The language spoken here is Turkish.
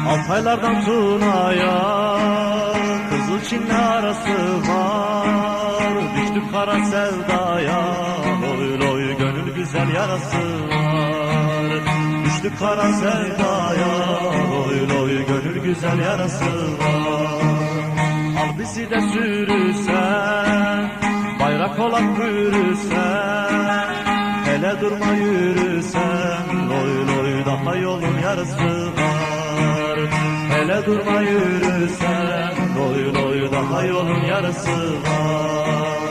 Altaylardan Tuna'ya Kızılçin'le arası var. Düştük kara sevdaya, loy loy gönül güzel yarası var. Düştük kara sevdaya, loy loy gönül güzel yarası var. Al bizi de sürüsen, bayrak olan bürüsen, hele durma yürüsen, loy loy daha yolun yarısı var. Hele durma yürüsen, loy loy daha yolun yarısı var.